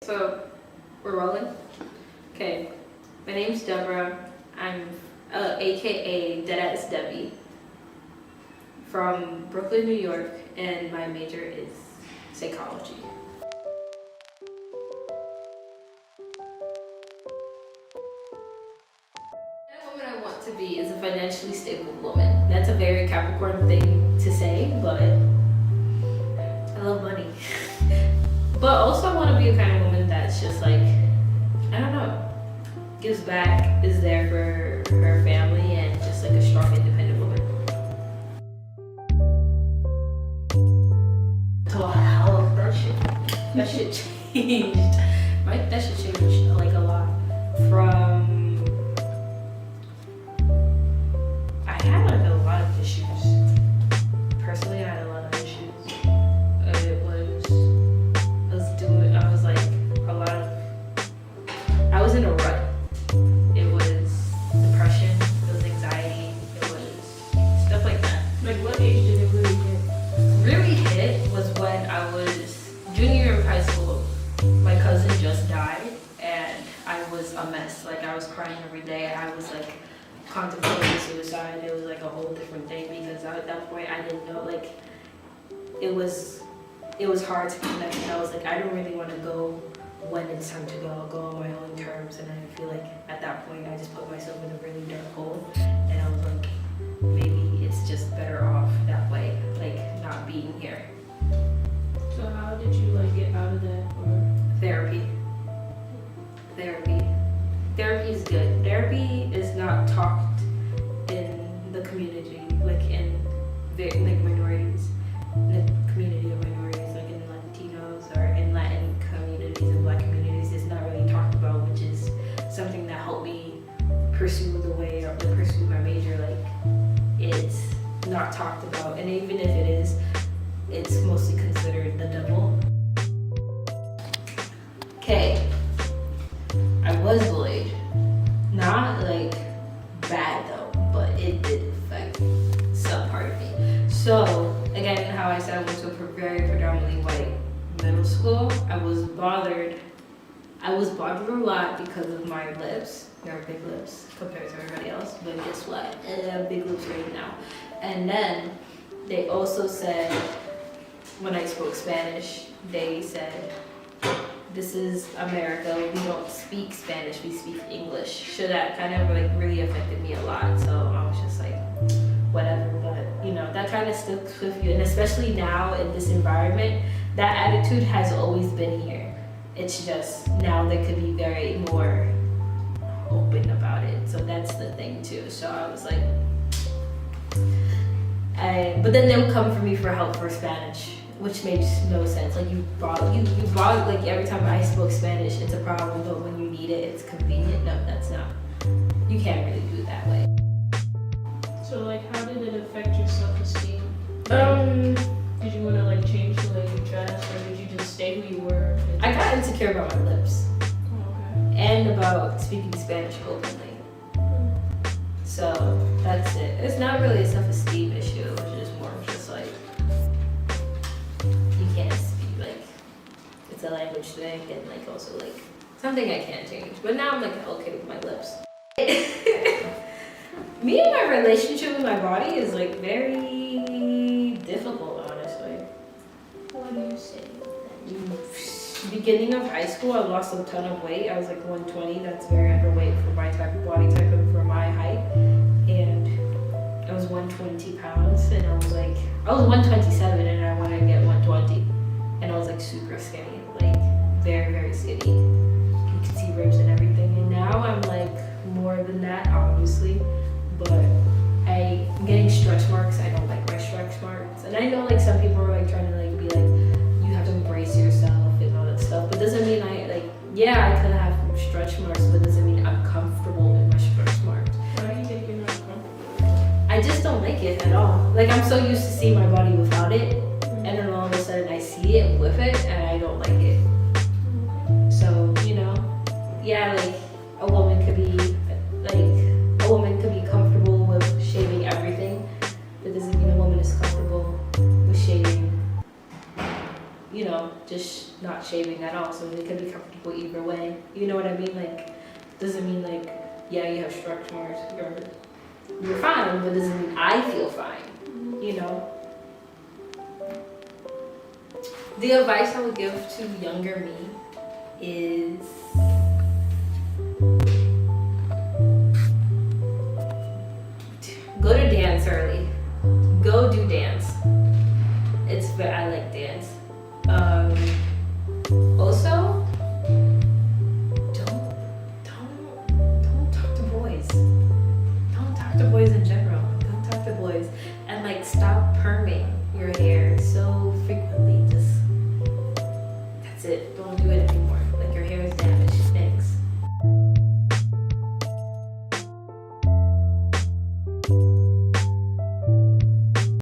So, we're rolling? Okay, my name's Deborah. I'm aka Deadassdebby from Brooklyn, New York, and my major is psychology. The woman I want to be is a financially stable woman. That's a very Capricorn thing to say, but I love money. But also I want to be a kind of woman that's just like, I don't know, gives back, is there for her family, and just like a strong, independent woman. Oh, hell, that shit changed. That shit changed like a lot. From, I had like a lot of issues. Personally, I had a lot of issues. I was in a rut. It was depression, it was anxiety, it was stuff like that. Like what age did it really hit? Really hit was when I was junior year of high school. My cousin just died and I was a mess. Like I was crying every day. I was like contemplating suicide. It was like a whole different thing because at that point I didn't know, like it was hard to connect. And I was like, I don't really want to go when it's time to go. I'll go on my own terms. And I feel like at that point I just put myself in a really dark hole, and I was like, maybe it's just better off that way, like not being here. So how did you like get out of that? Or Therapy is good. Therapy is not talked in the community, like in like minorities, in the community of minorities, like in Latinos or in Latin communities and Black communities. It's not really talked about, which is something that helped me pursue the way, or pursue my major. Like it's not talked about, and even if it is, it's mostly considered the devil. Okay, I was bullied. Not like bad though, but it did affect some part of me. So again, how I said I went to a very predominantly white middle school, I was bothered a lot because of my lips. They're big lips compared to everybody else, but guess what? I have big lips right now. And then they also said, when I spoke Spanish, they said, this is America, we don't speak Spanish, we speak English. So that kind of like really affected me a lot. So I was just like, whatever, but you know, that kind of stuck with you. And especially now in this environment, that attitude has always been here. It's just now they could be very more open about it. So that's the thing too. So I was like, but then they would come for me for help for Spanish, which makes no sense. Like you bother, like every time I spoke Spanish, it's a problem, but when you need it, it's convenient. No, that's not. You can't really do it that way. so like how did it affect your self-esteem? Did you want to like change the way you dress, or did you just stay who you were? I got insecure about my lips. Oh, okay. And about speaking Spanish openly. So that's it. It's not really a self-esteem issue, which is more just like, you can't speak, like, it's a language thing, and like also like, something I can't change. But now I'm like, okay with my lips. Me and my relationship with my body is like very difficult, honestly. What do you say? Beginning of high school, I lost a ton of weight. I was like 120. That's very underweight for my type of body type and for my height. And I was 120 pounds, and I was 127, and I wanted to get 120. And I was like super skinny, like very, very skinny. You could see ribs and everything. And now I'm like more than that, obviously. But I'm getting stretch marks. I don't like my stretch marks. And I know like some people are like trying to like be like, you have to embrace yourself and all that stuff. But doesn't mean I could have stretch marks, but doesn't mean I'm comfortable in my stretch marks. Why do you think you're not comfortable? I just don't like it at all. Like I'm so used to seeing my body without it, and then all of a sudden I see it with it, and I don't like it. So, you know, yeah, like a woman could be comfortable with shaving everything, but doesn't mean a woman is comfortable with shaving, you know, just not shaving at all. also they could be comfortable either way. You know what I mean? Like, doesn't mean like, yeah, you have stretch marks, you're fine, but doesn't mean I feel fine. You know? The advice I would give to younger me is go to dance early. Go do dance. I like dance.